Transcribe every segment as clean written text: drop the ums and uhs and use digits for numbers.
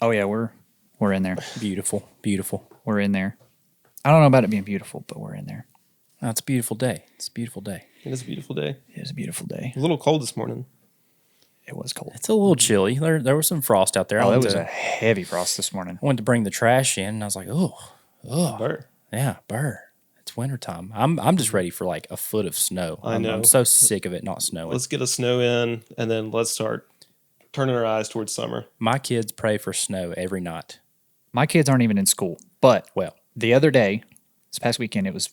Oh yeah, we're in there. Beautiful, beautiful. We're in there. I don't know about it being beautiful, but we're in there. No, it's a beautiful day. It's a beautiful day. It is a beautiful day. It is a beautiful day. A little cold this morning. It was cold. It's a little chilly. There was some frost out there. Oh, there was a heavy frost this morning. I went to bring the trash in, and I was like, oh, Burr. yeah, burr. It's wintertime. I'm just ready for like a foot of snow. I know. I'm so sick of it not snowing. Let's get a snow in, and then let's start turning our eyes towards summer. My kids pray for snow every night. My kids aren't even in school, but Well, the other day, this past weekend, it was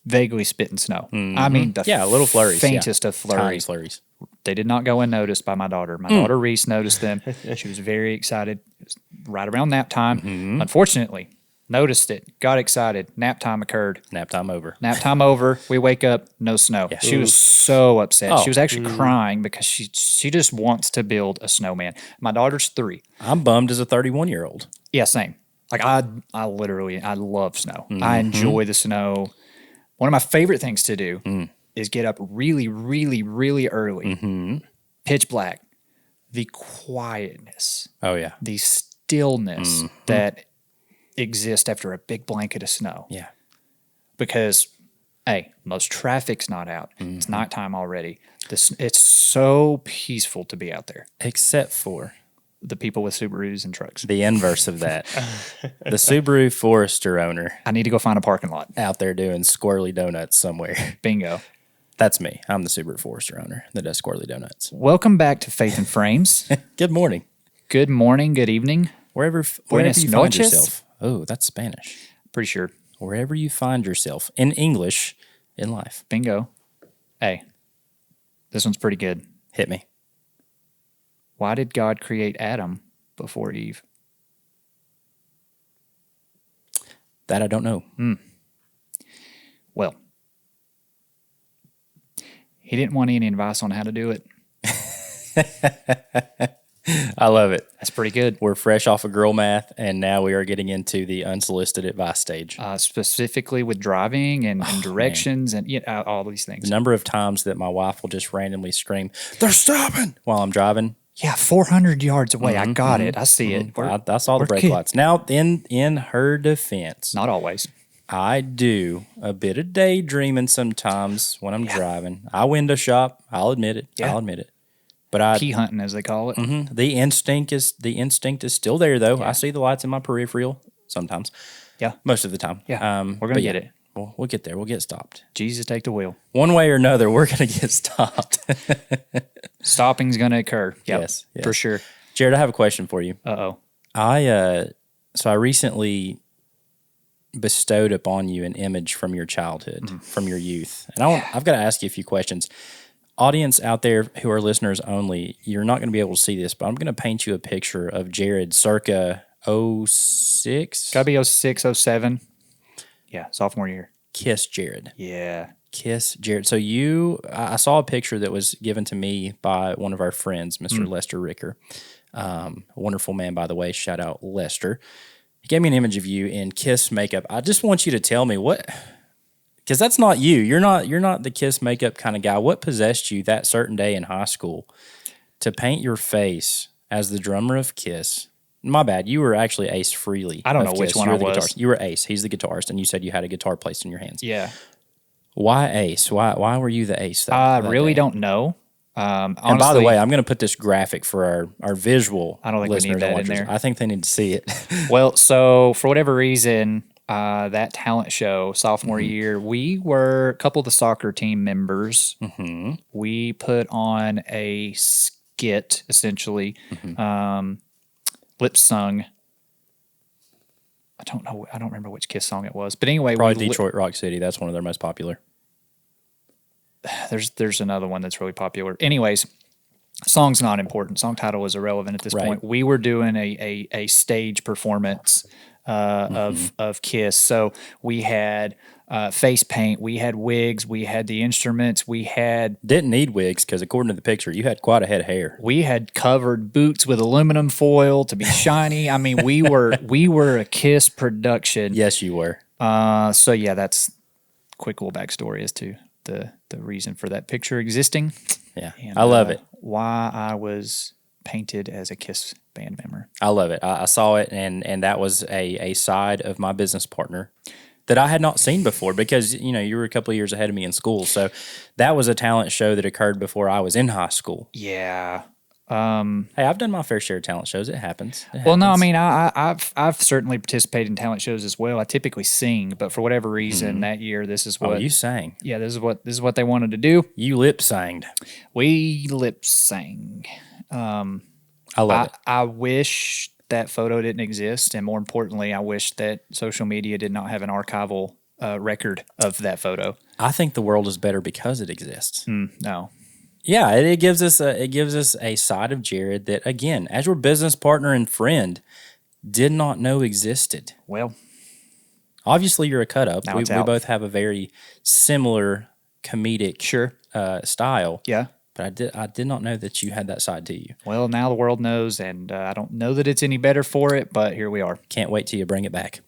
vaguely spitting snow. I mean, a little flurries. faintest of Tiny flurries. flurries. They did not go unnoticed by my daughter. My daughter Reese noticed them. She was very excited. It was right around nap time. Unfortunately, noticed it, got excited. Nap time occurred. Nap time over. Nap time over. We wake up, no snow. Yeah. She was so upset. Oh. She was actually crying because she just wants to build a snowman. My daughter's 3. I'm bummed as a 31-year-old. Yeah, same. Like I love snow. I enjoy the snow. One of my favorite things to do is get up really, really, really early, pitch black, the quietness, Oh, yeah. the stillness that exists after a big blanket of snow. Yeah. Because, hey, most traffic's not out. It's nighttime already. It's so peaceful to be out there. Except for The people with Subarus and trucks. the inverse of that. The Subaru Forester owner I need to go find a parking lot. out there doing squirrely donuts somewhere. Bingo. That's me. I'm the Subaru Forester owner that does squirrely donuts. Welcome back to Faith and Frames. Good morning. Good morning, good evening. Wherever Buenas you find noches. yourself. Oh, that's Spanish. Pretty sure. Wherever you find yourself in English in life. Bingo. Hey, this one's pretty good. Hit me. Why did God create Adam before Eve? That I don't know. Well, he didn't want any advice on how to do it. I love it. That's pretty good. We're fresh off of girl math, and now we are getting into the unsolicited advice stage. Specifically with driving and directions and all these things. The number of times that my wife will just randomly scream, "They're stopping!" while I'm driving. Yeah, 400 yards away. I got it. I see it. I saw the we're brake kid- lights. Now, in her defense, Not always. I do a bit of daydreaming sometimes when I'm driving. I window shop. I'll admit it. Yeah. I'll admit it. But I Pea hunting, as they call it. the instinct is still there though. I see the lights in my peripheral sometimes. Yeah. Most of the time. Yeah. We're going but to get it. We'll get there. We'll get stopped. Jesus, take the wheel. One way or another, we're going to get stopped. Stopping's going to occur. Yep, Yes, for sure. Jared, I have a question for you. Uh-oh. I recently bestowed upon you an image from your childhood, from your youth. And I've got to ask you a few questions. Audience out there who are listeners only, you're not going to be able to see this, but I'm going to paint you a picture of Jared circa 06. Got to be 06, 07. Yeah, sophomore year. Kiss Jared. Yeah. Kiss Jared. So I saw a picture that was given to me by one of our friends, Mr. Lester Ricker. A wonderful man, by the way. Shout out Lester. He gave me an image of you in Kiss makeup. I just want you to tell me what, because that's not you. You're not the Kiss makeup kind of guy. What possessed you that certain day in high school to paint your face as the drummer of Kiss? My bad. You were actually Ace Frehley. I don't know of which Kiss. one You were I the was. guitarist. You were Ace. He's the guitarist, and you said you had a guitar placed in your hands. Yeah. Why Ace? Why were you the Ace? I that really day? don't know. Honestly, And by the way, I'm going to put this graphic for our visual I don't think we listeners need that and in watchers. there. I think they need to see it. well, so for whatever reason, that talent show sophomore year, we were a couple of the soccer team members. We put on a skit, essentially, lip sung. I don't know. I don't remember which Kiss song it was, but anyway, Probably Detroit Rock City. That's one of their most popular. There's another one that's really popular. Anyways, song's not important. Song title is irrelevant at this Right. point. We were doing a stage performance of Kiss. So we had face paint, we had wigs, we had the instruments, we had Didn't need wigs because according to the picture, you had quite a head of hair. covered boots with aluminum foil to be shiny. I mean, we were a Kiss production. Yes, you were. So yeah, that's quick little backstory as to the reason for that picture existing. Yeah, And, I love it. Why I was painted as a Kiss band member. I love it. I saw it, and that was a side of my business partner that I had not seen before because, you were a couple of years ahead of me in school. So that was a talent show that occurred before I was in high school. Yeah. Hey, I've done my fair share of talent shows. It happens. Well, no, I mean, I've certainly participated in talent shows as well. I typically sing, but for whatever reason that year, this is what you sang. Yeah, this is what they wanted to do. You lip singed. We lip sang. I love it. I wish that photo didn't exist, and more importantly, I wish that social media did not have an archival record of that photo. I think the world is better because it exists. No. Yeah, it gives us a side of Jared that, again, as your business partner and friend, did not know existed. Well, obviously you're a cut up. Now We it's out. both have a very similar comedic style. Yeah. But I did not know that you had that side to you. Well, now the world knows, and I don't know that it's any better for it, but here we are. Can't wait till you bring it back.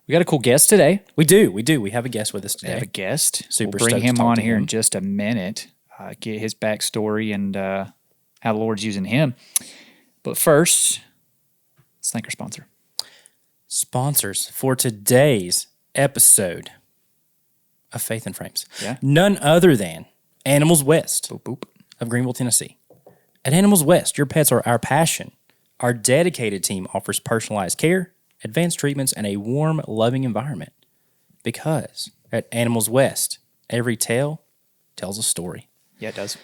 We got a cool guest today. We do. We have a guest with us We have a today. guest. Super we'll bring stoked to him talk on to here him. in just a minute, get his backstory and how the Lord's using him. But first, let's thank our sponsor. Sponsors for today's episode of Faith and Frames. Yeah. None other than Animals West Boop, boop. of Greenville, Tennessee. At Animals West, your pets are our passion. Our dedicated team offers personalized care, advanced treatments, and a warm, loving environment. Because at Animals West, every tale tells a story. Yeah, it does.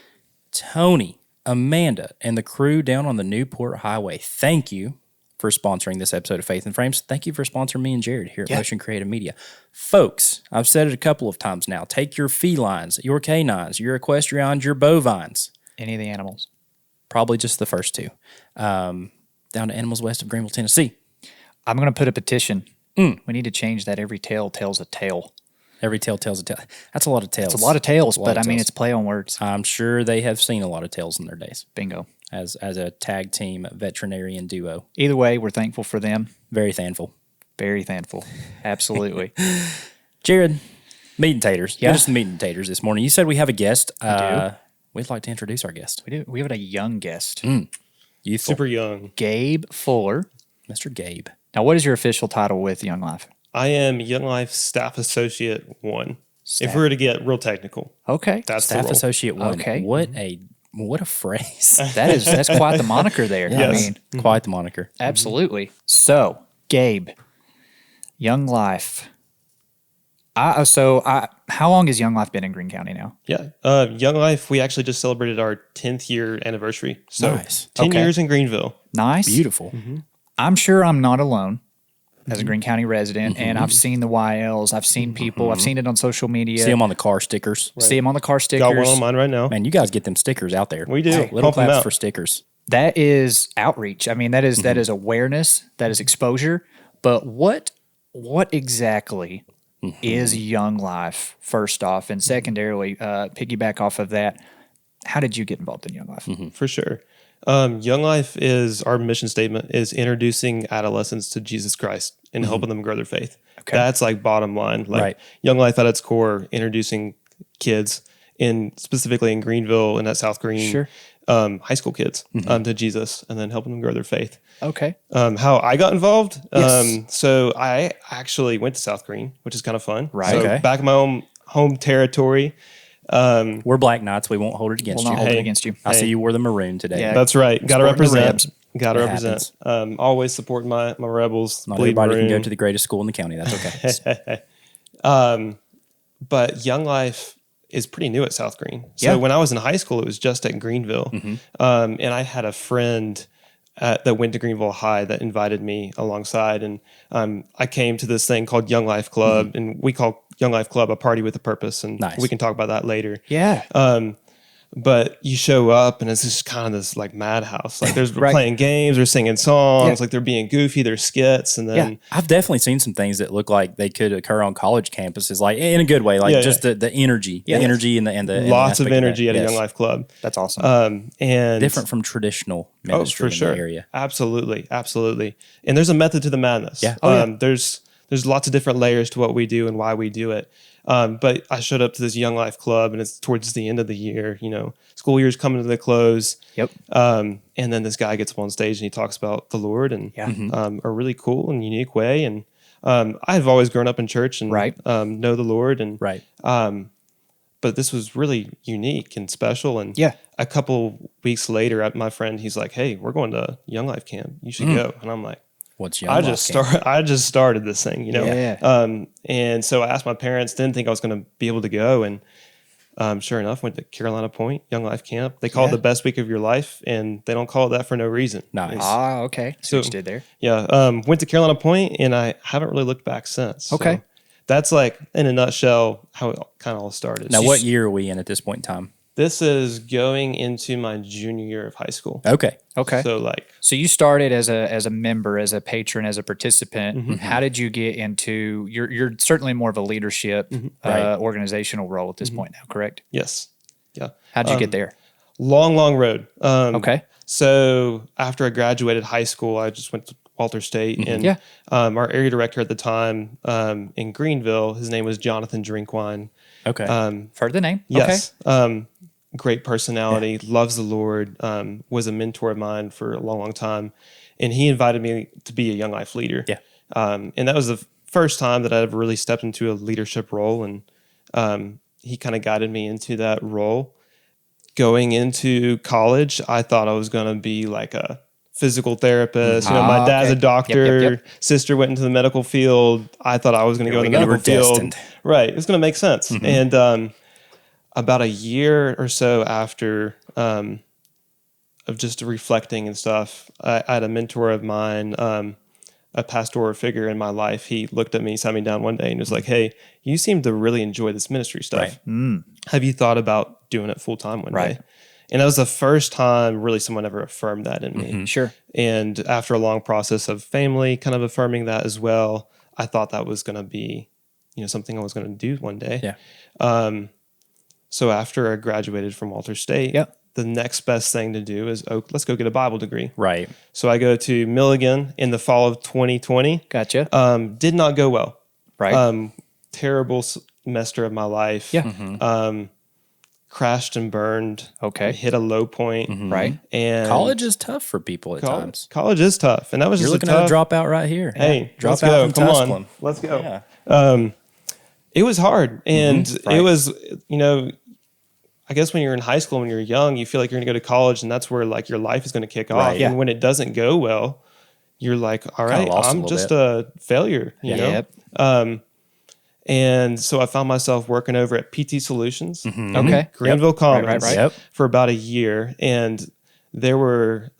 Tony, Amanda, and the crew down on the Newport Highway, thank you for sponsoring this episode of Faith and Frames. Thank you for sponsoring me and Jared here at Motion Creative Media. Folks, I've said it a couple of times now. Take your felines, your canines, your equestrians, your bovines. Any of the animals. Probably just the first two. Down to Animals West of Greenville, Tennessee. I'm going to put a petition. We need to change that every tale tells a tale. Every tale tells a tale. That's a lot of tales. It's a lot of tales, but I mean, tales. it's play on words. I'm sure they have seen a lot of tales in their days Bingo. as a tag team veterinarian duo. Either way, we're thankful for them. Very thankful. Very thankful. Absolutely. Jared, meat and taters. Yeah. Get us some meat and taters this morning. You said we have a guest. do. We'd like to introduce our guest. We do. We have a young guest, Youthful. Super young. Gabe Fuller. Mr. Gabe. Now, what is your official title with Young Life? I am Young Life Staff Associate 1. Staff. If we were to get real technical, Okay. that's the Staff role. Associate 1. Okay. What a phrase. That's quite the moniker there. I Yes. mean, Quite the moniker. absolutely. So, Gabe, Young Life. How long has Young Life been in Greene County now? Yeah. Young Life, we actually just celebrated our 10th year anniversary. So Nice. 10 Okay. years in Greenville. Nice. Beautiful. I'm sure I'm not alone as a Greene County resident, and I've seen the YLs. I've seen people. I've seen it on social media. See them on the car stickers. See them on the car stickers. Got one on mine right now. Man, you guys get them stickers out there. We do. Little Pump 'em claps out. for stickers. That is outreach. I mean, that is awareness. That is exposure. But what exactly is Young Life? First off, and secondarily, piggyback off of that, how did you get involved in Young Life? For sure. Young Life is our mission statement is introducing adolescents to Jesus Christ and helping them grow their faith. Okay. That's like bottom line. Like Right. Young Life at its core, introducing kids specifically in Greenville and at South Green, Sure. high school kids to Jesus and then helping them grow their faith. Okay. How I got involved. Yes. So I actually went to South Green, which is kind of fun. Right. So Okay. back in my home territory. We're Black Knights. We won't hold it against We'll not you. hold it Hey. against you. I see you wore the maroon today. Yeah. That's right. Got to Sporting the represent. Rebs. Got to It represent. Always supporting my rebels. Not bleed everybody can go maroon. to the greatest school in the county. That's okay. But Young Life is pretty new at South Green. So Yeah. when I was in high school, it was just at Greenville. And I had a friend that went to Greenville High that invited me alongside. And I came to this thing called Young Life Club. And we call Young Life Club a party with a purpose. And Nice. we can talk about that later. Yeah. But you show up and it's just kind of this like madhouse. Like there's Right. playing games, they're singing songs, Yeah. like they're being goofy, there's skits. And then I've definitely seen some things that look like they could occur on college campuses, like in a good way, like Yeah, just the energy, Yeah. the energy and the lots of aspect energy that. at a Yes. Young Life Club. That's awesome. And Different from traditional ministry for sure. in the area. Absolutely. And there's a method to the madness. Yeah. Oh, yeah. there's lots of different layers to what we do and why we do it. But I showed up to this Young Life Club, and it's towards the end of the year. School year's coming to the close. Yep. And then this guy gets up on stage and he talks about the Lord and a really cool and unique way. And I've always grown up in church and know the Lord. And but this was really unique and special. And a couple weeks later, my friend, he's like, "Hey, we're going to Young Life Camp. You should go." And I'm like, "What's Young Life Camp?" I just started this thing, and so I asked my parents. Didn't think I was going to be able to go, and sure enough, went to Carolina Point Young Life Camp. They call it the best week of your life, and they don't call it that for no reason. Nice. Okay. So what you did there? Yeah. Went to Carolina Point, and I haven't really looked back since. Okay. So that's like in a nutshell how it kind of all started. Now, what year are we in at this point in time? This is going into my junior year of high school. Okay. So you started as a member, as a patron, as a participant. How did you get into? You're certainly more of a leadership organizational role at this point now, correct? Yes. Yeah. How'd you get there? Long road. Okay. So after I graduated high school, I just went to Walter State, and our area director at the time in Greenville, his name was Jonathan Drinkwine. Okay. Heard the name? Yes. Okay. Great personality, loves the Lord, was a mentor of mine for a long time. And he invited me to be a Young Life leader. Yeah. And that was the first time that I ever really stepped into a leadership role. And he kind of guided me into that role. Going into college, I thought I was going to be like a physical therapist. My dad's a doctor. Yep. Sister went into the medical field. I thought I was going to go in the medical field. Destined. Right. It was going to make sense. And about a year or so after of just reflecting and stuff, I had a mentor of mine, a pastoral figure in my life. He looked at me, sat me down one day and was like, "Hey, you seem to really enjoy this ministry stuff. Have you thought about doing it full time one day?" And that was the first time really someone ever affirmed that in me. Sure. And after a long process of family kind of affirming that as well, I thought that was going to be, something I was going to do one day. Yeah. So after I graduated from Walter State, the next best thing to do is, let's go get a Bible degree. Right. So I go to Milligan in the fall of 2020. Gotcha. Did not go well. Right. Terrible semester of my life. Yeah. Crashed and burned. Okay. Hit a low point. Right. And college is tough for people at times. College is tough. And that was You're just looking at a dropout right here. Hey, drop let's out go. from Come Tusculum. on. Let's go. Yeah. It was hard. And it was, I guess when you're in high school, when you're young, you feel like you're going to go to college, and that's where like your life is going to kick off. Right. And when it doesn't go well, you're like, all right, I'm just a failure, you know? Yep. And so I found myself working over at PT Solutions, Okay. Greenville Commons, Right. for about a year. And there were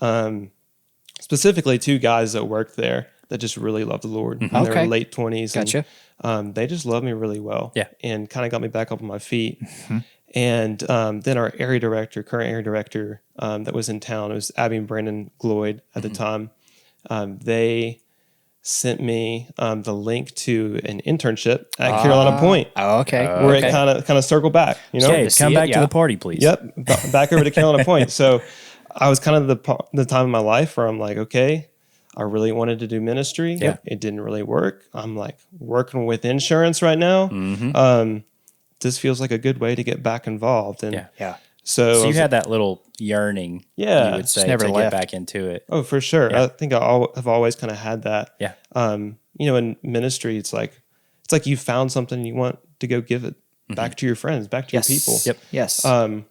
specifically two guys that worked there that just really loved the Lord in their late 20s. Gotcha. And they just loved me really well. Yeah. And kind of got me back up on my feet. And then our current area director that was in town, it was Abby and Brandon Gloyd at the time. They sent me the link to an internship at Carolina Point. Oh, okay. Where it kind of circled back, Okay, come back to the party, please. Yep, back over to Carolina Point. So I was kind of the time of my life where I'm like, okay, I really wanted to do ministry. Yeah. It didn't really work. I'm like working with insurance right now. This feels like a good way to get back involved. And So you had that little yearning, you would say, never to left. get back into it. Oh, for sure. Yeah. I think have always kind of had that. Yeah. In ministry, it's like you found something and you want to go give it back to your friends, back to your people. Yep. Yes. And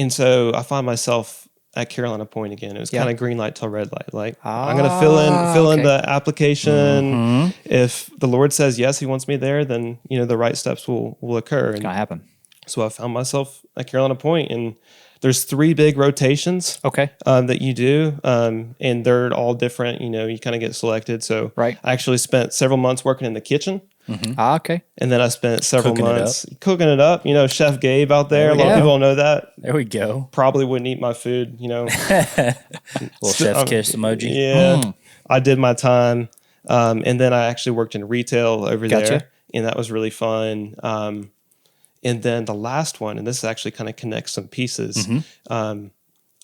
so I find myself at Carolina Point again. It was kind of green light till red light. Like I'm going to fill in the application. If the Lord says yes, He wants me there, then the right steps will occur. It's gonna happen. So I found myself at Carolina Point, and there's 3 big rotations. Okay. That you do, and they're all different. You kind of get selected. So Right. I actually spent several months working in the kitchen. Okay. And then I spent several Cooking it months cooking it up. Chef Gabe out there. A lot of people don't know that. There we go. Probably wouldn't eat my food. Little chef's kiss emoji. Yeah. I did my time. And then I actually worked in retail over there. And that was really fun. And then the last one, and this actually kind of connects some pieces.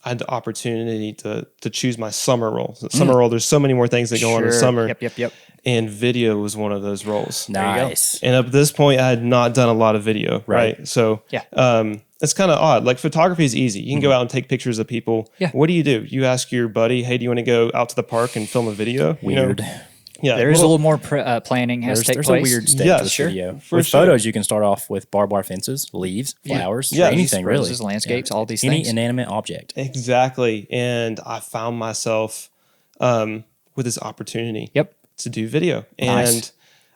I had the opportunity to choose my summer role. So summer role, there's so many more things that go on in the summer. Yep. And video was one of those roles. Nice. And up to this point, I had not done a lot of video, right? So it's kind of odd. Like photography is easy. You can go out and take pictures of people. Yeah. What do? You ask your buddy, hey, do you want to go out to the park and film a video? Weird. You know? Yeah, There's a little more planning has to take There's place. a weird stage Yes, with sure. video. For With sure. photos, you can start off with barbed wire fences, leaves, flowers, Yeah. anything really. Roses, landscapes, all these Any things. inanimate object. Exactly. And I found myself with this opportunity to do video. Nice. And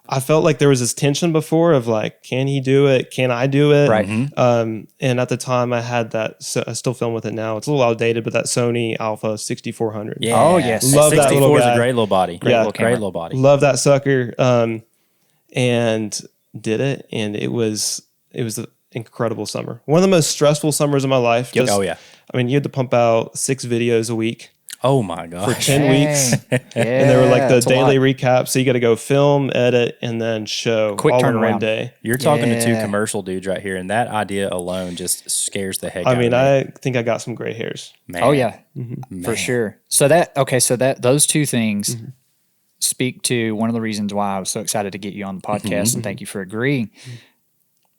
I felt like there was this tension before of like, can he do it? Can I do it? Right. And at the time I had that, so I still film with it now. It's a little outdated, but that Sony Alpha 6400. Yeah. Oh, yes. Love that 64 little is a guy. great little body. Yeah. Great little body. Love that sucker. And did it. And it was an incredible summer. One of the most stressful summers of my life. Yep. Oh, yeah. I mean, you had to pump out 6 videos a week. Oh, my For gosh. 10 weeks. Yeah, And they were like the that's a daily lot. recap. So you got to go film, edit, and then show Quick all in turnaround. one day. You're talking to two Yeah. commercial dudes right here, and that idea alone just scares the heck out I of me. mean, I think I got some gray hairs. Man. Oh yeah, Mm-hmm. for sure. So that those two things speak to one of the reasons why I was so excited to get you on the podcast, Mm-hmm. and thank you for agreeing.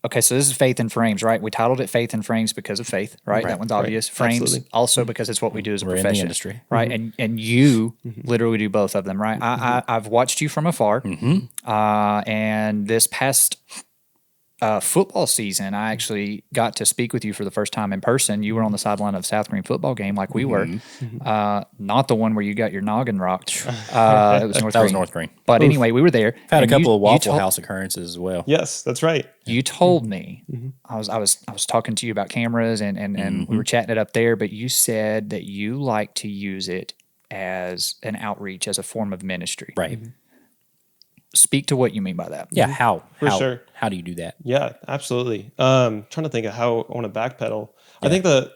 Okay, so this is Faith in Frames, right? We titled it Faith in Frames because of faith, right? That one's obvious. Frames Absolutely. also because it's what we do as a We're in the profession, industry. right? And you literally do both of them, right? I've watched you from afar, and this past football season, I actually got to speak with you for the first time in person. You were on the sideline of the South Green football game, like we were, not the one where you got your noggin rocked. It was North That Green. was North Green. But anyway, we were there. Had a and couple you- of you Waffle told- House occurrences as well. Yes, that's right. You told me I was talking to you about cameras and we were chatting it up there, but you said that you like to use it as an outreach, as a form of ministry. Right. Speak to what you mean by that. Yeah. How? For how, sure. How do you do that? Yeah, absolutely. Trying to think of how I want to backpedal. I think that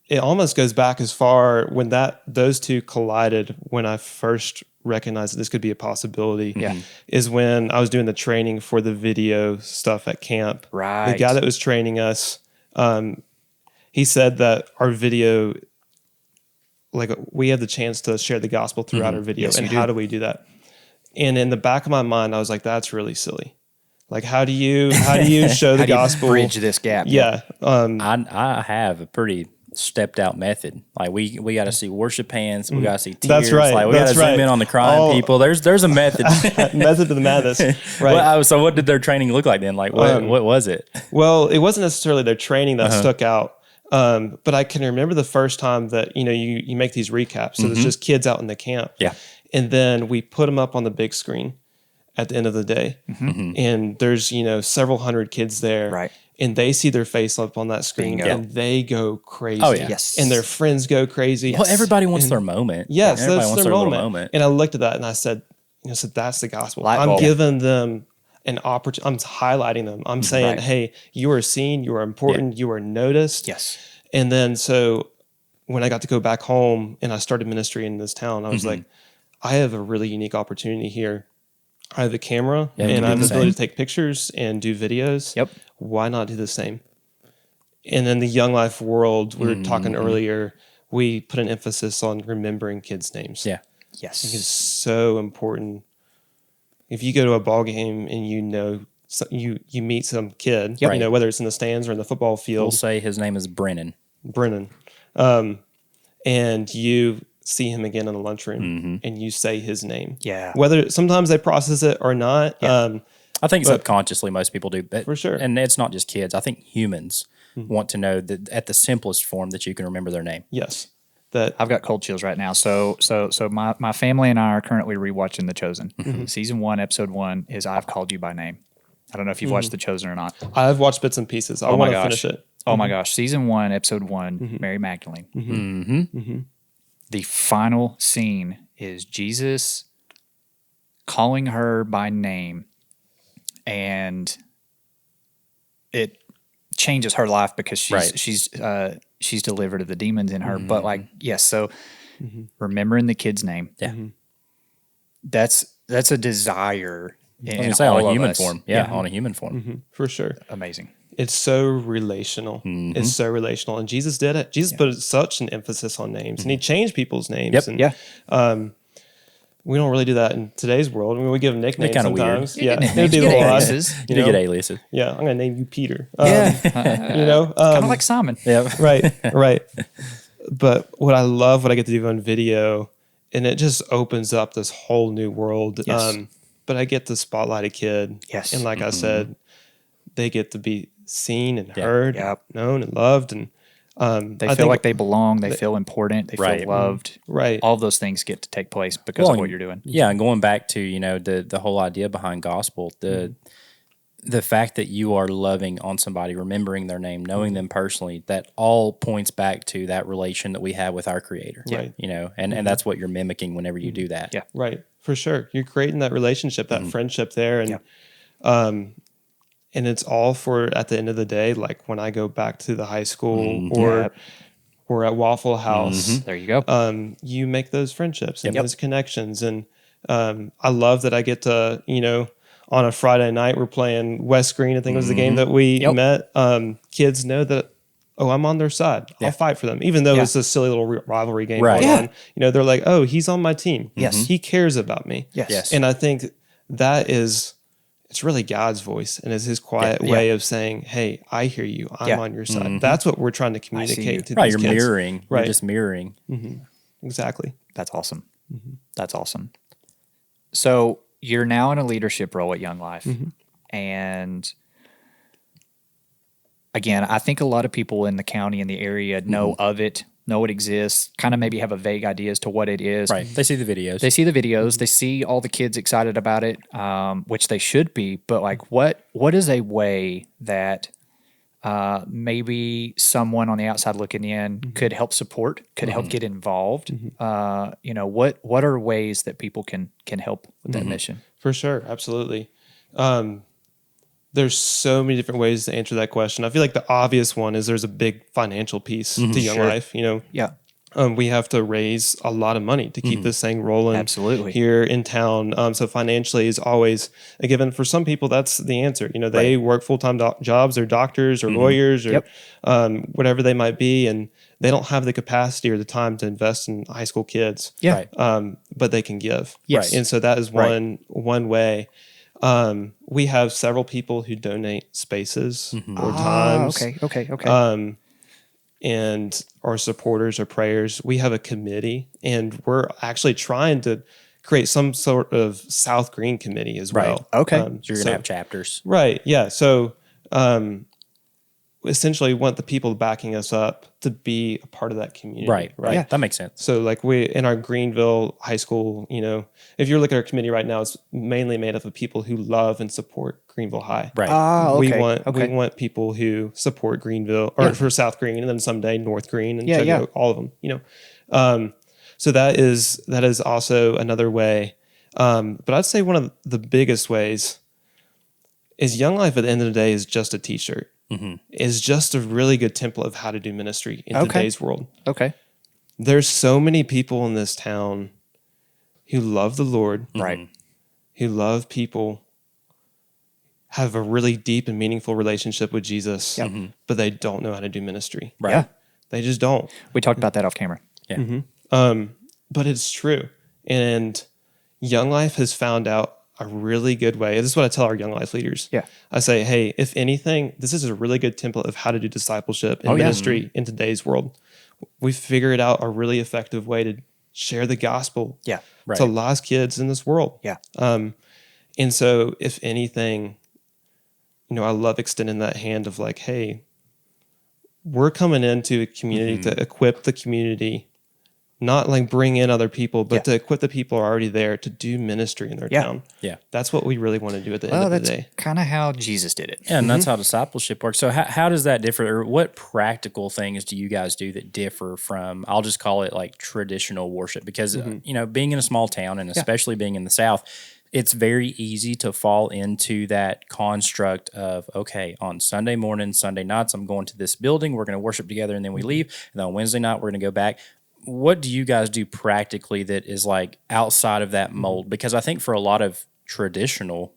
it almost goes back as far when those two collided when I first recognized that this could be a possibility. Yeah. Is when I was doing the training for the video stuff at camp. Right. The guy that was training us, he said that our video, like we have the chance to share the gospel throughout our video. Yes, and you do. how do we do that? And in the back of my mind, I was like, that's really silly. Like, how do you show the How do you gospel? bridge this gap? Yeah. I have a pretty stepped out method. Like we got to see worship hands. We got to see tears. That's right. Like we got to That's zoom right. in on the crying Oh. people. There's a method. Method to the madness. Right. Well, so what did their training look like then? Like what was it? Well, it wasn't necessarily their training that stuck out. But I can remember the first time that, you make these recaps. So there's just kids out in the camp. Yeah. And then we put them up on the big screen at the end of the day. And there's, several hundred kids there. Right. And they see their face up on that screen Bingo. and they go crazy. Oh, yeah. Yes. And their friends go crazy. Well, everybody wants their moment. Yes, Everybody that's wants their little moment. And I looked at that and I said, that's the gospel. Light I'm bulb. giving them an opportunity. I'm highlighting them. I'm saying, Right. hey, you are seen, you are important, you are noticed. Yes. And then so when I got to go back home and I started ministry in this town, I was like, I have a really unique opportunity here. I have a camera you and can I have do the the ability same. to take pictures and do videos. Yep. Why not do the same? And in the Young Life world, we were talking earlier, we put an emphasis on remembering kids' names. Yeah. Yes. It's so important. If you go to a ball game and you meet some kid, Yep. whether it's in the stands or in the football We'll field, say his name is Brennan. Brennan, and you see him again in the lunchroom and you say his name. Yeah. Whether sometimes they process it or not. I think subconsciously most people do, but For sure. And it's not just kids. I think humans want to know that at the simplest form that you can remember their name. Yes. That I've got cold chills right now. So my family and I are currently rewatching The Chosen. Season 1, episode 1 is I've Called You by Name. I don't know if you've watched The Chosen or not. I've watched bits and pieces. I Oh my want to gosh. finish it. Oh my gosh. Season 1, episode 1, Mary Magdalene. The final scene is Jesus calling her by name, and it changes her life because she's delivered of the demons in her. But so remembering the kid's name, that's a desire I in can say all on a of human us. form. Yeah, on a human form. For sure. Amazing. It's so relational. It's so relational. And Jesus did it. Jesus put such an emphasis on names, and he changed people's names. Yep. And Yeah. we don't really do that in today's world. I mean, we give them nicknames kinda weird. sometimes. Yeah, Nicknames, it'd be a get little odd. aliases. You do get aliases. Yeah, I'm gonna name you Peter. Yeah. You know, Kind of like Simon. Yeah. right. But what I get to do on video, and it just opens up this whole new world. Yes. But I get to spotlight a kid. Yes. And like I said, they get to be seen and heard, Yep. known and loved. And They feel like they belong. They feel important. They Right. feel loved. Right. All of those things get to take place because of what you're doing. Yeah, and going back to, the whole idea behind gospel, the fact that you are loving on somebody, remembering their name, knowing them personally, that all points back to that relation that we have with our creator. Right. And that's what you're mimicking whenever you do that. Yeah. Right, for sure. You're creating that relationship, that friendship there, and and it's all for, at the end of the day, like when I go back to the high school or we're at Waffle House, There you go. you make those friendships and those connections, and I love that I get to, on a Friday night we're playing West Green. I think it was the game that we met. Kids know that. Oh, I'm on their side. I'll fight for them, even though it's a silly little rivalry game Right. going on. They're like, "Oh, he's on my team. Yes. he cares about me." Yes. Yes. And I think that it's really God's voice, and it's his quiet way of saying, "Hey, I hear you. I'm on your side." That's what we're trying to communicate to Right, these you're kids. mirroring. Right. You're just mirroring. Exactly. That's awesome. That's awesome. So you're now in a leadership role at Young Life. And again, I think a lot of people in the county and the area know of it, know it exists, kind of maybe have a vague idea as to what it is. Right. They see the videos. They see the videos, they see all the kids excited about it, which they should be. But like, what is a way that maybe someone on the outside looking in could help support, could help get involved? What are ways that people can help with that mission? For sure. Absolutely. There's so many different ways to answer that question. I feel like the obvious one is there's a big financial piece to Young Life. Yeah. We have to raise a lot of money to keep this thing rolling. Absolutely. Here in town. So financially is always a given. For some people, that's the answer. They work full-time jobs, they're doctors or lawyers or whatever they might be, and they don't have the capacity or the time to invest in high school kids. Yeah. Right. But they can give. Yes. And so that is one way. We have several people who donate spaces or times. Okay. And our supporters or prayers. We have a committee, and we're actually trying to create some sort of South Green committee as well. Okay. So you're going to have chapters. Right. Yeah. So essentially want the people backing us up to be a part of that community. Right. Right. Yeah, that makes sense. So like we in our Greenville high school, if you look at our committee right now, it's mainly made up of people who love and support Greenville High. Right. We want people who support Greenville or for South Green, and then someday North Green, and all of them. So that is also another way. But I'd say one of the biggest ways is Young Life at the end of the day is just a T-shirt. Is just a really good template of how to do ministry in today's world. Okay. There's so many people in this town who love the Lord, Right. who love people, have a really deep and meaningful relationship with Jesus, but they don't know how to do ministry. Right. Yeah. They just don't. We talked about that off camera. Yeah. But it's true. And Young Life has found out a really good way. This is what I tell our Young Life leaders. Yeah. I say, hey, if anything, this is a really good template of how to do discipleship and ministry in today's world. We figured out a really effective way to share the gospel Yeah. Right. to lost kids in this world. Yeah. And so if anything, I love extending that hand of like, hey, we're coming into a community to equip the community, not like bring in other people, but to equip the people who are already there to do ministry in their town. Yeah. That's what we really want to do at the end Well, of the that's day. kind of how Jesus did it. Yeah, and that's how discipleship works. So how does that differ, or what practical things do you guys do that differ from, I'll just call it like traditional worship? Because, being in a small town and especially being in the South, it's very easy to fall into that construct of, okay, on Sunday morning, Sunday nights, I'm going to this building, we're going to worship together, and then we leave. And then on Wednesday night, we're going to go back. What do you guys do practically that is like outside of that mold? Because I think for a lot of traditional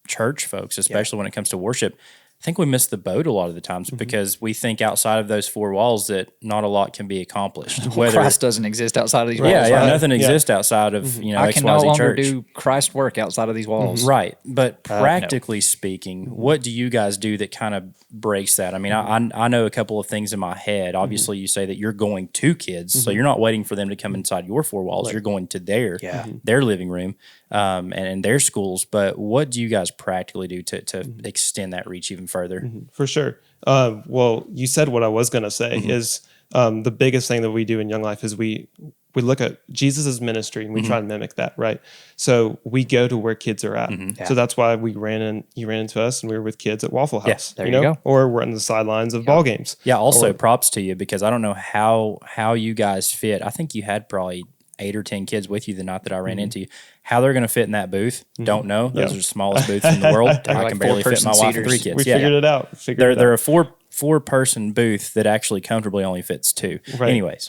church folks, especially when it comes to worship, I think we miss the boat a lot of the times because we think outside of those four walls that not a lot can be accomplished. Christ doesn't exist outside of these walls. Yeah, right? nothing exists outside of I can no XYZ longer church. do Christ work outside of these walls. Right, but practically speaking, what do you guys do that kind of breaks that? I mean, I know a couple of things in my head. Obviously, you say that you're going to kids, so you're not waiting for them to come inside your four walls. You're going to their living room and their schools. But what do you guys practically do to extend that reach even further? For sure. Well, you said what I was going to say is the biggest thing that we do in Young Life is we look at Jesus's ministry and we try to mimic that, right? So we go to where kids are at. So that's why you ran into us and we were with kids at Waffle House. There you go. Or we're on the sidelines of ball games. Yeah, also props to you because I don't know how you guys fit. I think you had probably 8 or 10 kids with you the night that I ran into you. How they're going to fit in that booth, don't know. Those are the smallest booths in the world. I can barely fit my wife and 3 kids. We figured it out. They're a four-person booth that actually comfortably only fits 2. Right. Anyways.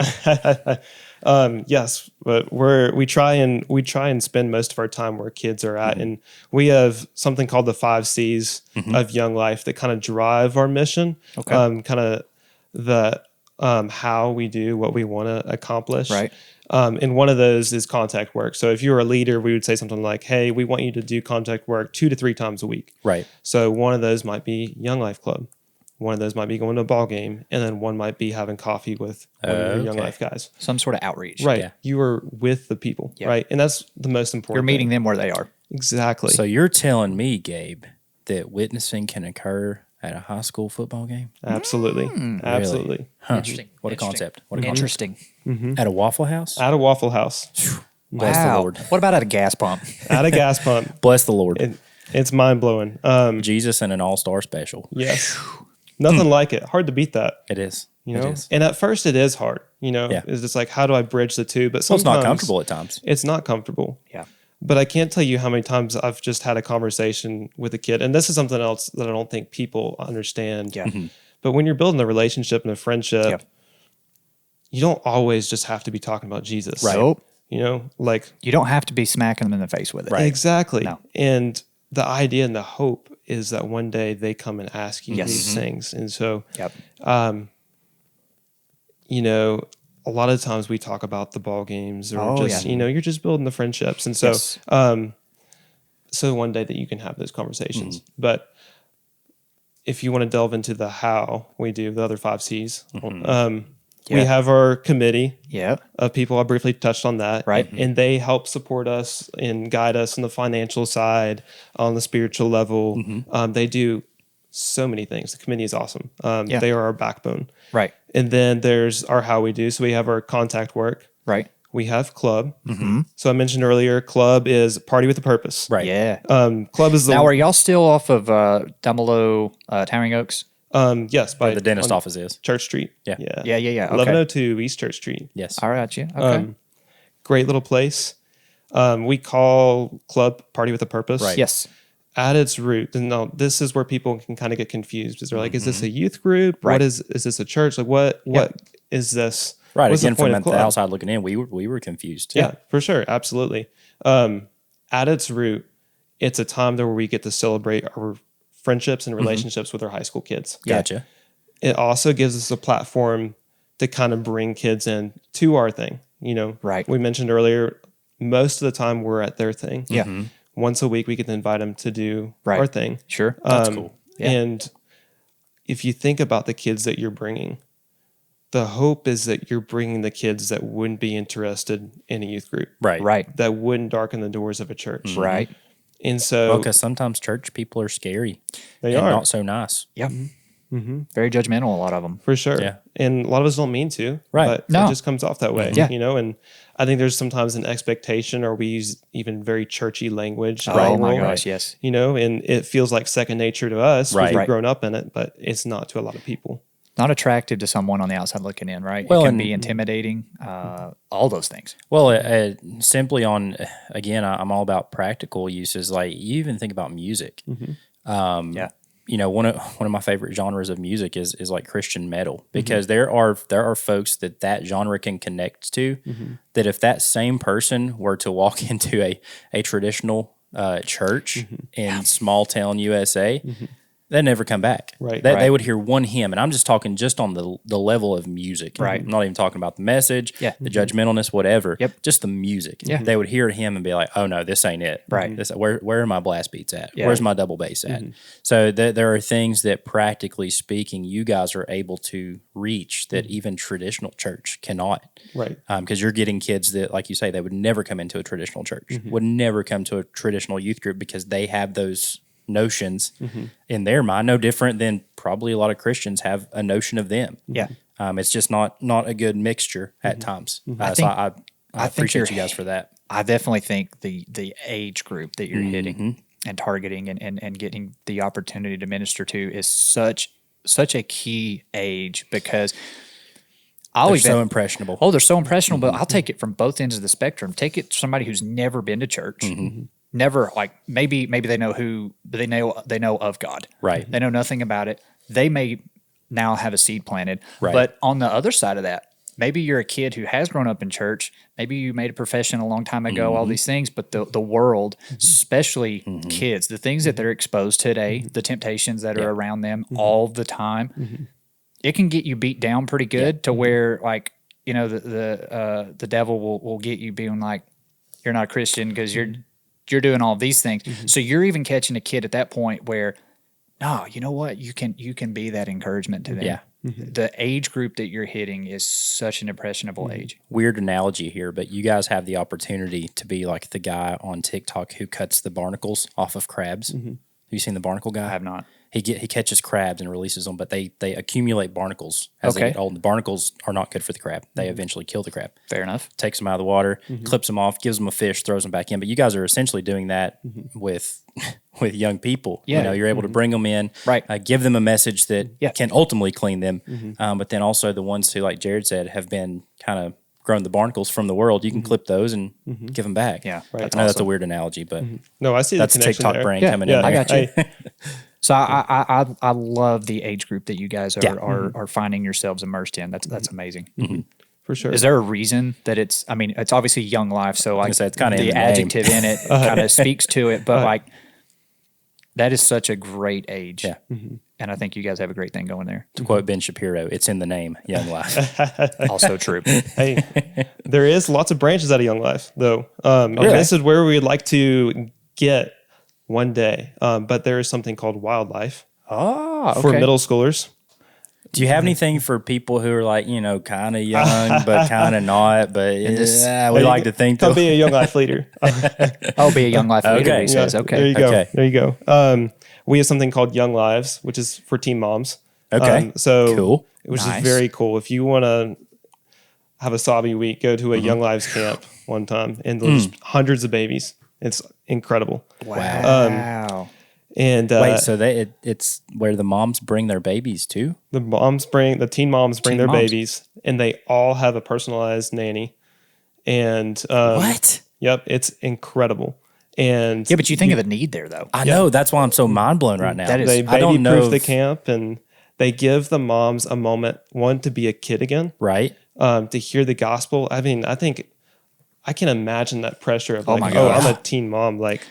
Yes, but we try and spend most of our time where kids are at, and we have something called the 5 C's of Young Life that kind of drive our mission. Okay. Kind of the how we do what we want to accomplish. Right. And one of those is contact work. So if you're a leader, we would say something like, "Hey, we want you to do contact work 2 to 3 times a week." Right. So one of those might be Young Life Club. One of those might be going to a ball game, and then one might be having coffee with one of your Young Life guys. Some sort of outreach. Right. Yeah. You are with the people, right? And that's the most important. You're meeting thing. them where they are. Exactly. So you're telling me, Gabe, that witnessing can occur at a high school football game? Absolutely. Absolutely. Huh. Interesting. What a concept. What a concept. Interesting. At a Waffle House? At a Waffle House. Bless the Lord. What about at a gas pump? At a gas pump. Bless the Lord. It's mind blowing. Jesus and an all-star special. Yes. Nothing like it. Hard to beat that. It is. You know? It is. And at first it is hard. Yeah. It's just like, how do I bridge the two? But Well, sometimes it's not comfortable at times. It's not comfortable. Yeah. But I can't tell you how many times I've just had a conversation with a kid. And this is something else that I don't think people understand. Yeah. But when you're building a relationship and a friendship, Yep. you don't always just have to be talking about Jesus. Right. Nope. Like You don't have to be smacking them in the face with it. exactly. No. And the idea and the hope is that one day they come and ask you these things. And so, Yep. a lot of times we talk about the ball games or yeah. you're just building the friendships. And so, Yes. so one day that you can have those conversations. But if you want to delve into the how we do the other 5 C's, we have our committee Yeah. of people. I briefly touched on that. Right. And they help support us and guide us on the financial side, on the spiritual level. They do so many things. The committee is awesome. They are our backbone. Right. And then there's our how we do. So we have our contact work. Right. We have club. So I mentioned earlier, club is party with a purpose. Right. Yeah. Club is the Now, are y'all still off of down below Towering Oaks? yes, by The dentist office is. Church Street. Yeah. Yeah. Yeah. Okay. 1102 East Church Street. Yes. All right. Yeah. Okay. Great little place. We call club party with a purpose. Right. Yes. At its root, and now this is where people can kind of get confused because they're like, is this a youth group? Right. What is this a church? Like what is this? Right. What's Again, the point from of the club? outside looking in, we were confused. Yeah, for sure. Absolutely. At its root, it's a time there where we get to celebrate our friendships and relationships with our high school kids. Gotcha. It also gives us a platform to kind of bring kids in to our thing. Right. We mentioned earlier, most of the time we're at their thing. Yeah. Once a week, we get to invite them to do Right. our thing. Sure. That's cool. Yeah. And if you think about the kids that you're bringing, the hope is that you're bringing the kids that wouldn't be interested in a youth group, Right. Right. that wouldn't darken the doors of a church. Right. And so Because sometimes church people are scary. they and are, not so nice. Yeah. Very judgmental, a lot of them. for sure. Yeah. And a lot of us don't mean to, Right. but No. it just comes off that way, Yeah. and I think there's sometimes an expectation or we use even very churchy language. Oh in my our role, gosh, yes. and it feels like second nature to us. Right. Right. We've Right. grown up in it, but it's not to a lot of people. Not attractive to someone on the outside looking in, right? Well, it can and- be intimidating, all those things. Well, simply on, again, I'm all about practical uses. Like you even think about music. Yeah. One of my favorite genres of music is like Christian metal because there are folks that genre can connect to. That if that same person were to walk into a traditional church in small town USA, They'd never come back. Right. They would hear one hymn, and I'm just talking just on the level of music. Right. I'm not even talking about the message, Yeah. the judgmentalness, whatever. Yep. Just the music. Yeah. They would hear a hymn and be like, "Oh no, this ain't it. Right. This, where are my blast beats at? Yeah. Where's my double bass at?" So there are things that, practically speaking, you guys are able to reach that even traditional church cannot. Right. Because you're getting kids that, like you say, they would never come into a traditional church, would never come to a traditional youth group because they have those notions in their mind, no different than probably a lot of Christians have a notion of them. Yeah. It's just not a good mixture at times. So I appreciate you guys for that. I definitely think the age group that you're hitting and targeting and getting the opportunity to minister to is such a key age, because They're so impressionable. Oh, they're so impressionable, but I'll take it from both ends of the spectrum. Take it somebody who's never been to church, never, like, maybe they know but they know of God. Right. They know nothing about it. They may now have a seed planted. Right. But on the other side of that, maybe you're a kid who has grown up in church. Maybe you made a profession a long time ago, all these things, but the world, especially kids, the things that they're exposed to today, the temptations that are around them all the time, it can get you beat down pretty good to where, like, you know, the devil will get you being like, you're not a Christian because you're doing all these things. So you're even catching a kid at that point where, no, you know what? You can be that encouragement to them. Yeah. The age group that you're hitting is such an impressionable age. Weird analogy here, but you guys have the opportunity to be like the guy on TikTok who cuts the barnacles off of crabs. Have you seen the barnacle guy? I have not. He catches crabs and releases them, but they accumulate barnacles as they Okay. get old. The barnacles are not good for the crab. They eventually kill the crab. Fair enough. Takes them out of the water, clips them off, gives them a fish, throws them back in. But you guys are essentially doing that with young people. Yeah. You know, you're able to bring them in, Right. give them a message that Yeah. can ultimately clean them. But then also the ones who, like Jared said, have been kind of grown the barnacles from the world, you can clip those and give them back. Yeah. I That's know that's a awesome. weird analogy, but No, I see that's the connection TikTok there. brain Yeah. coming Yeah, in. I there. got you. So I love the age group that you guys are finding yourselves immersed in. That's amazing. For sure. Is there a reason that it's obviously Young Life, so like say, it's kinda in the the name. adjective in it kind of speaks to it, but like that is such a great age. Yeah. And I think you guys have a great thing going there. To quote Ben Shapiro, it's in the name, Young Life. Also true. Hey, there is lots of branches out of Young Life, though. And this is where we'd like to get one day. But there is something called Wildlife for middle schoolers. Do you have anything for people who are like, you know, kind of young, but kind of not? But we like to think Come that. be a Young Life leader. Oh, be a Young Life leader, Okay. he says. There Okay. you go. Okay. There you go. We have something called Young Lives, which is for teen moms. Okay. So Cool. which Nice. is very cool. If you want to have a sobby week, go to a Young Lives camp one time, and there's hundreds of babies. It's incredible. Wow. And Wait, so it's where the moms bring their babies too? the teen moms bring Teen their moms. babies, and they all have a personalized nanny. And What? Yep, it's incredible. And Yeah, but you think of the need there, though. I know. That's why I'm so mind blown right now. That is- they I don't know. baby-proof the camp, and they give the moms a moment, one, to be a kid again, Right? to hear the gospel. I mean, I think I can imagine that pressure of like, my oh, gosh. I'm a teen mom, like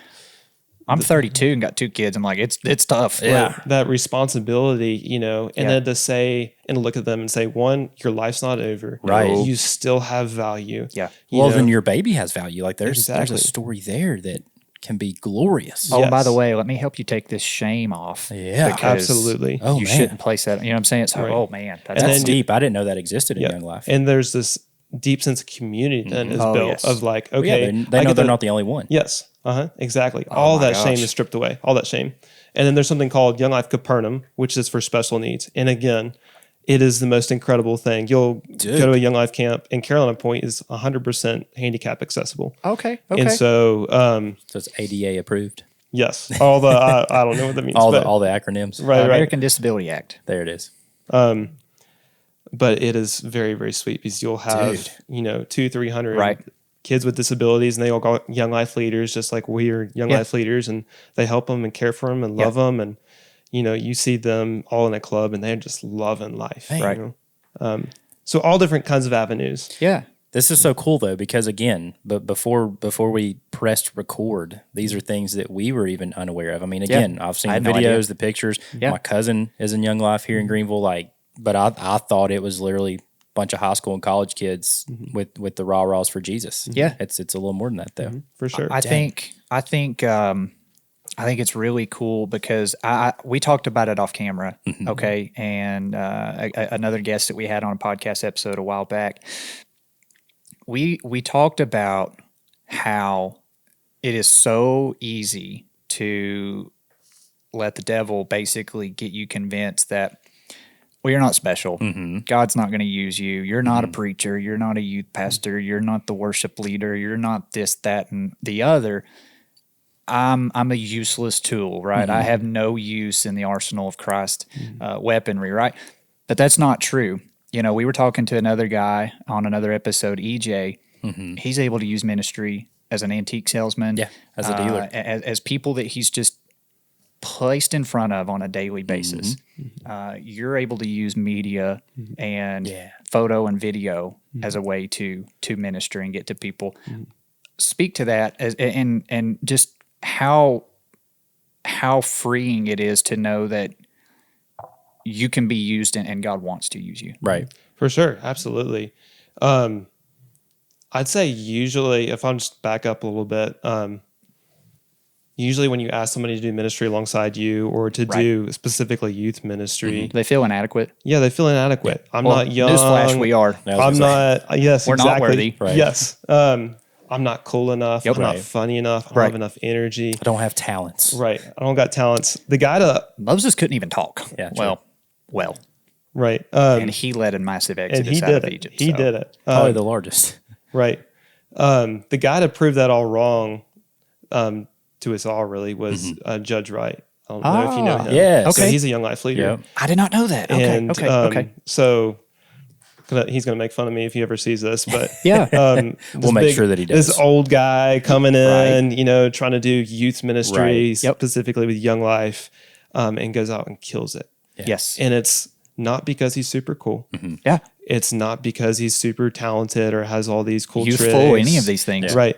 I'm 32 and got 2 kids. I'm like, it's tough. Yeah. that responsibility, you know, and Yeah. then to say and look at them and say, one, your life's not over. Right. You still have value. Yeah. You Well, know? then your baby has value. Like there's Exactly. a story there that can be glorious. Oh, and by Yes. the way, let me help you take this shame off. Yeah, because absolutely. Oh, you man. shouldn't place that. You know what I'm saying? So, oh man, that's That's then- deep. I didn't know that existed in Yeah. Young Life. And there's this deep sense of community then is Oh, built yes. of like, Yeah, okay, they I know get they're the- not the only one. Yes. Exactly. All my that shame gosh. is stripped away. All that shame. And then there's something called Young Life Capernaum, which is for special needs. And again, it is the most incredible thing. You'll go to a Young Life camp, and Carolina Point is 100% handicap accessible. okay. And so, So it's ADA approved. yes, all the I don't know what that means. All but, the acronyms. right, right. American Disability Act. There it is. But it is very, very sweet because you'll have Dude. 200-300 Right. kids with disabilities, and they all got Young Life leaders, just like we are Young Yeah. Life leaders, and they help them and care for them and love them, and you see them all in a club, and they're just loving life. Right. So all different kinds of avenues. Yeah. This is so cool though, because again, but before we pressed record, these are things that we were even unaware of. I mean, again, I've seen I had the no videos, idea. the pictures. Yeah. My cousin is in Young Life here in Greenville, but I thought it was literally a bunch of high school and college kids with the rah-rahs for Jesus. Yeah. It's a little more than that though. For sure. I think it's really cool because we talked about it off camera, okay, and another guest that we had on a podcast episode a while back. We talked about how it is so easy to let the devil basically get you convinced that, well, you're not special. God's not going to use you. You're not a preacher. You're not a youth pastor. You're not the worship leader. You're not this, that, and the other. I'm a useless tool, right? I have no use in the arsenal of Christ weaponry, right? But that's not true. You know, we were talking to another guy on another episode, EJ. He's able to use ministry as an antique salesman, as a dealer, as people that he's just placed in front of on a daily basis. You're able to use media and photo and video as a way to minister and get to people. Speak to that and just how freeing it is to know that you can be used and God wants to use you. right? For sure. Absolutely. I'd say usually, if I'm just back up a little bit, usually when you ask somebody to do ministry alongside you or to do specifically youth ministry, They feel inadequate. yeah, they feel inadequate. I'm Well, not young. Newsflash, we are. I'm not. Yes, We're not exactly. worthy. Right. Yes. I'm not cool enough. I'm not funny enough. I don't have enough energy. I don't have talents. Right. I don't got talents. The guy to Moses couldn't even talk. Yeah, true. Well, right. and he led a massive And exodus he out did of it. Egypt. He so. did it. Probably the largest. Right. The guy to prove that all wrong to us all really was Judge Wright. I don't know if you know him. Yes. So Okay. he's a Young Life leader. Yep. I did not know that. Okay. And, okay. So he's going to make fun of me if he ever sees this, but Yeah. We'll make sure that he does. This old guy coming in, you know, trying to do youth ministry, Right. Yep. specifically with Young Life, and goes out and kills it. Yes. And it's not because he's super cool. Yeah. It's not because he's super talented or has all these cool Youthful, tricks. any of these things. Right.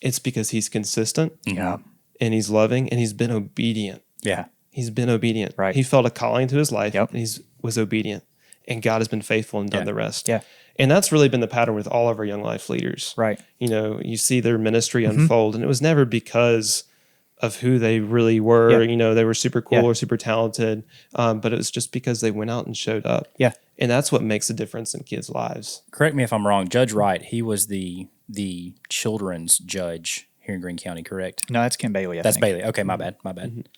It's because he's consistent Yeah. and he's loving and he's been obedient. Yeah. He's been obedient. Right. He felt a calling to his life Yep. and was obedient. And God has been faithful and done the rest. Yeah. And that's really been the pattern with all of our Young Life leaders. Right. You know, you see their ministry unfold, and it was never because of who they really were. Yeah. You know, they were super cool Yeah. or super talented, but it was just because they went out and showed up. Yeah. And that's what makes a difference in kids' lives. Correct me if I'm wrong. Judge Wright, he was the children's judge here in Greene County, correct? No, that's Kim Bailey. I That's think. Bailey. Okay, my bad. My bad.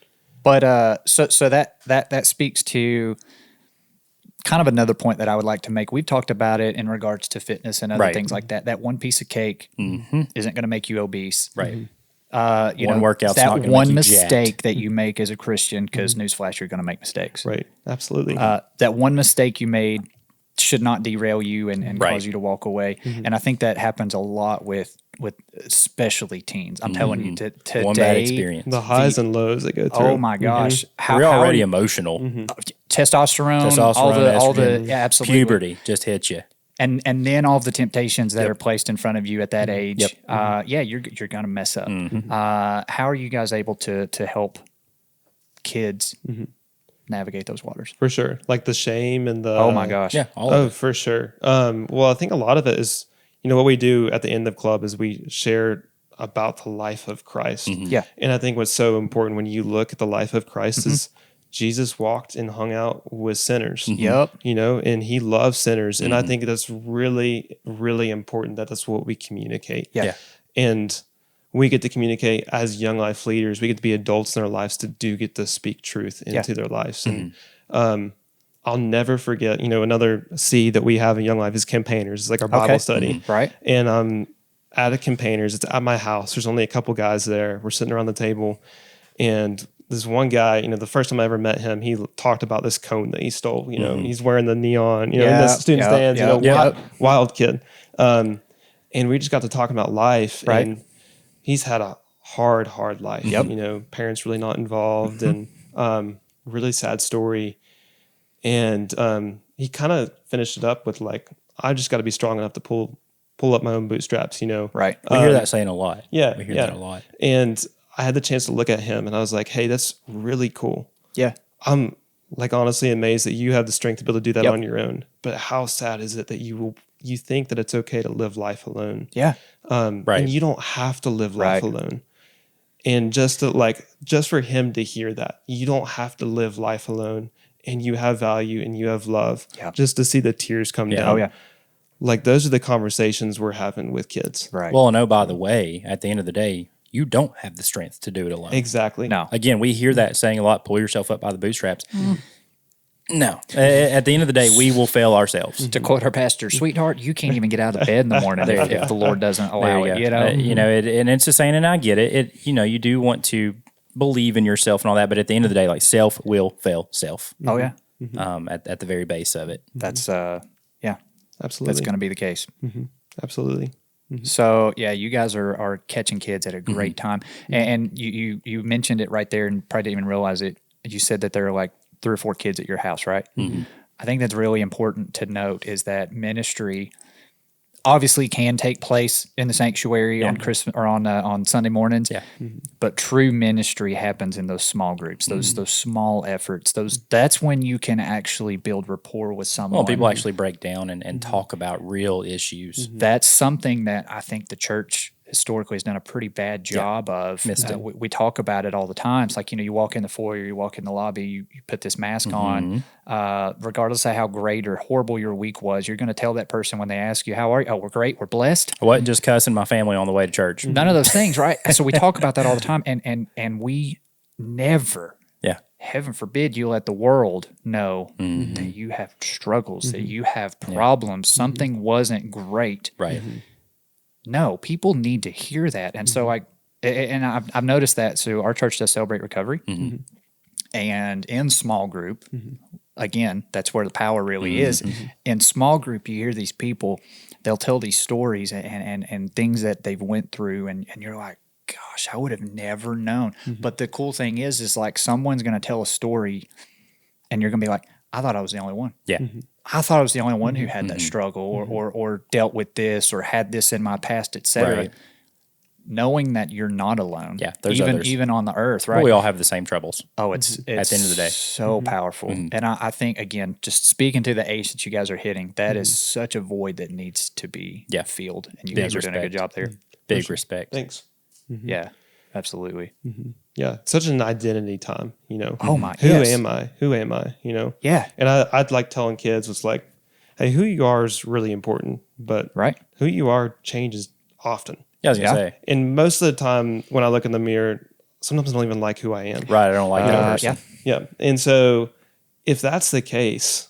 But so that speaks to kind of another point that I would like to make. We've talked about it in regards to fitness and other Right. things like that. That one piece of cake isn't going to make you obese. Right. You One know, workout's that not gonna one make you mistake jacked. that you make as a Christian, because newsflash, you're going to make mistakes. Right. Absolutely. That one mistake you made should not derail you and Right. cause you to walk away. And I think that happens a lot with especially teens. I'm telling you, today, One bad experience. the highs and lows they go through. oh my gosh, We're already how emotional. testosterone, all Testosterone, the estrogen, yeah, absolutely. Puberty just hits you. And then all of the temptations that are placed in front of you at that age, Yep. you're gonna mess up. How are you guys able to help kids navigate those waters? For sure. Like the shame and the. Oh my gosh, Yeah, all of Oh, it. for sure. Well, I think a lot of it is, you know, what we do at the end of club is we share about the life of Christ. Yeah. And I think what's so important when you look at the life of Christ is Jesus walked and hung out with sinners. Yep. You know, and he loves sinners. And I think that's really, really important that that's what we communicate. Yeah. And we get to communicate as Young Life leaders. We get to be adults in our lives to get to speak truth into their lives. And I'll never forget, you know, another C that we have in Young Life is campaigners. It's like our Bible study. Right. And at a campaigners, it's at my house. There's only a couple guys there. We're sitting around the table. And this one guy, you know, the first time I ever met him, he talked about this cone that he stole. You know, he's wearing the neon, you know, in the student stands, you know, wild kid. And we just got to talking about life. Right. And he's had a hard life. Yep. You know, parents really not involved and really sad story. And he kind of finished it up with like, I just got to be strong enough to pull up my own bootstraps, Right. We hear that saying a lot. Yeah. We hear that a lot. And I had the chance to look at him and I was like, hey, that's really cool. Yeah. I'm like honestly amazed that you have the strength to be able to do that Yep. on your own. But how sad is it that you think that it's okay to live life alone? Yeah. Right. And you don't have to live life alone. And just for him to hear that, you don't have to live life alone, and you have value and you have love. Yeah. Just to see the tears come down. Oh yeah. Like those are the conversations we're having with kids. Right. Well, and oh, by the way, at the end of the day, you don't have the strength to do it alone. Exactly. No. Again, we hear that saying a lot, pull yourself up by the bootstraps. No. At the end of the day, we will fail ourselves. To quote our pastor, sweetheart, you can't even get out of bed in the morning if the Lord doesn't allow it. And it's the saying, and I get it. You do want to believe in yourself and all that, but at the end of the day, like self will fail self. Oh yeah. At the very base of it. That's Absolutely. that's going to be the case. Absolutely. So yeah, you guys are catching kids at a great time, and you mentioned it right there, and probably didn't even realize it. You said that there are like 3 or 4 kids at your house, right? I think that's really important to note is that ministry obviously can take place in the sanctuary on Christmas or on Sunday mornings. Yeah. But true ministry happens in those small groups, those small efforts. That's when you can actually build rapport with someone. Well, people actually break down and talk about real issues. That's something that I think the church historically has done a pretty bad job of. We talk about it all the time. It's like, you walk in the foyer, you walk in the lobby, you put this mask on. Regardless of how great or horrible your week was, you're going to tell that person when they ask you, how are you? Oh, we're great. We're blessed. I wasn't just cussing my family on the way to church. None of those things, right? So we talk about that all the time. And we never, heaven forbid, you let the world know that you have struggles, that you have problems, something wasn't great. Right. No, people need to hear that. And so I've noticed that. So our church does Celebrate Recovery. And in small group, again, that's where the power really is. In small group, you hear these people, they'll tell these stories and things that they've went through, and you're like, gosh, I would have never known. But the cool thing is like someone's going to tell a story and you're going to be like, I thought I was the only one. Yeah. I thought I was the only one who had that struggle or dealt with this or had this in my past, et cetera. Right. Knowing that you're not alone. Yeah, there's others. Even on the earth, right? Well, we all have the same troubles. Oh, it's at the end of the day. so powerful. And I think, again, just speaking to the age that you guys are hitting, that is such a void that needs to be filled. And you guys are doing a good job there. Big respect. Thanks. Yeah, absolutely. Yeah. Such an identity time, Oh my, Who yes. am I? Who am I? Yeah. And I'd like telling kids, it's like, hey, who you are is really important, but Right. who you are changes often. Yeah, I was going to say. And most of the time when I look in the mirror, sometimes I don't even like who I am. Right, I don't like that person. Yeah. Yeah. And so if that's the case,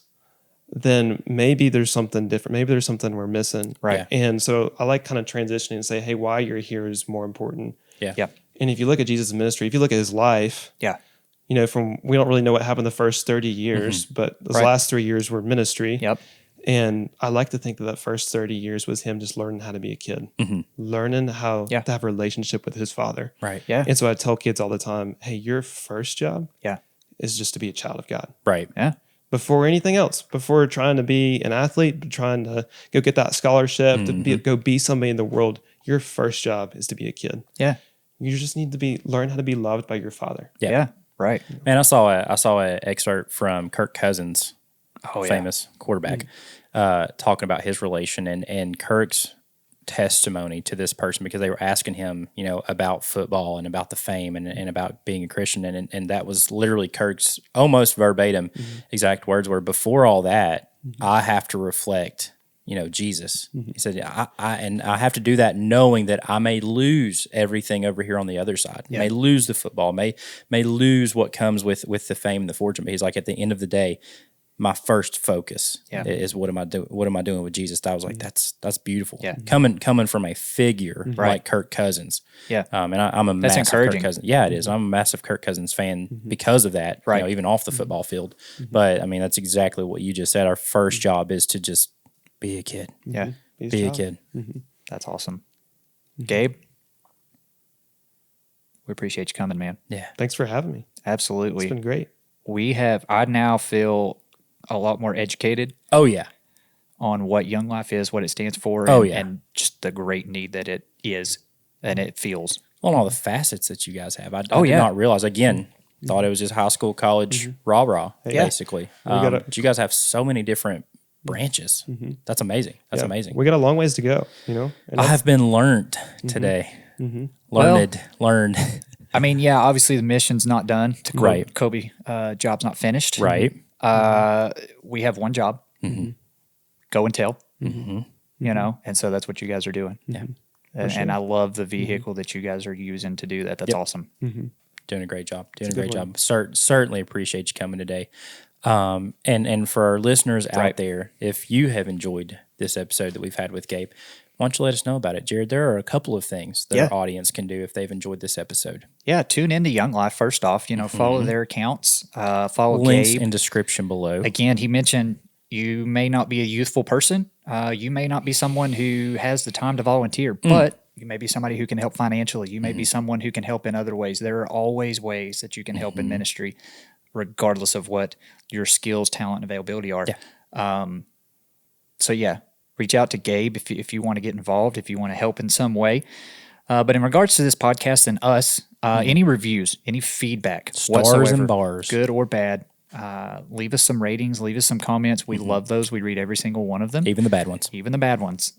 then maybe there's something different. Maybe there's something we're missing. Right. And so I like kind of transitioning and say, hey, why you're here is more important. Yeah. Yeah. And if you look at Jesus' ministry, if you look at his life, Yeah. we don't really know what happened the first 30 years, but those Right. last 3 years were ministry. Yep. And I like to think that first 30 years was him just learning how to be a kid, learning how to have a relationship with his father. Right. Yeah. And so I tell kids all the time, hey, your first job Yeah. is just to be a child of God. Right. Yeah. Before anything else, before trying to be an athlete, trying to go get that scholarship, to go be somebody in the world, your first job is to be a kid. Yeah. You just need to learn how to be loved by your father. Yeah. Yeah. Right. Man, I saw an excerpt from Kirk Cousins, Oh, yeah. famous quarterback, talking about his relation and Kirk's testimony to this person, because they were asking him, about football and about the fame and about being a Christian. And that was literally Kirk's almost verbatim exact words were, before all that, I have to reflect, Jesus. He said, I have to do that knowing that I may lose everything over here on the other side. May lose the football, may lose what comes with the fame and the fortune. But he's like, at the end of the day, my first focus is what am I doing? What am I doing with Jesus? I was like, that's beautiful. Yeah. Coming from a figure like Kirk Cousins. Yeah. And I'm a massive encouraging. Kirk Cousins. Yeah, it is. I'm a massive Kirk Cousins fan because of that. Right. Even off the football field. But I mean, that's exactly what you just said. Our first job is to just be a kid. Yeah. Be a kid. That's awesome. Gabe, we appreciate you coming, man. Yeah. Thanks for having me. Absolutely. It's been great. I now feel a lot more educated Oh yeah. on what Young Life is, what it stands for, Oh, and, yeah. and just the great need that it is and it feels. Well, and all the facets that you guys have. I did yeah. not realize. Again, thought it was just high school, college, rah-rah, Yeah. basically. gotta- But you guys have so many different branches. That's amazing. That's amazing. We got a long ways to go, you know? And I have been learned today. Learned. I mean, yeah, obviously the mission's not done. To quote Right. Kobe, job's not finished. Right. We have one job. Go and tell. You know, and so that's what you guys are doing. Yeah. And I love the vehicle that you guys are using to do that. That's awesome. Doing a great job. Doing a great job. Certainly appreciate you coming today. And for our listeners out there, if you have enjoyed this episode that we've had with Gabe, why don't you let us know about it, Jared? There are a couple of things that our audience can do if they've enjoyed this episode. Yeah, tune into Young Life first off. You know, follow their accounts. Follow Links Gabe. in description below. Again, he mentioned you may not be a youthful person. You may not be someone who has the time to volunteer, but you may be somebody who can help financially. You may be someone who can help in other ways. There are always ways that you can help in ministry, regardless of what your skills, talent, and availability are. Yeah. So yeah, reach out to Gabe if you want to get involved, if you want to help in some way. But in regards to this podcast and us, any reviews, any feedback, Stars whatsoever, and bars. good or bad, leave us some ratings, leave us some comments. We love those. We read every single one of them, Even the bad ones. even the bad ones.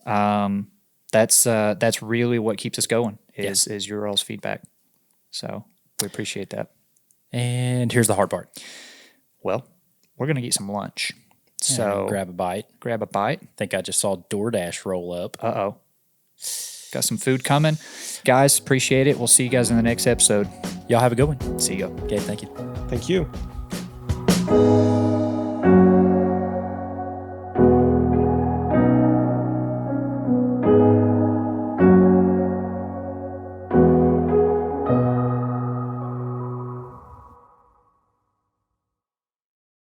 That's really what keeps us going is your all's feedback. So we appreciate that. And here's the hard part. Well, we're gonna get some lunch. So Grab a bite. grab a bite. Think I just saw DoorDash roll up. Uh-oh. Got some food coming. Guys, appreciate it. We'll see you guys in the next episode. Y'all have a good one. See ya. Okay, thank you. Thank you.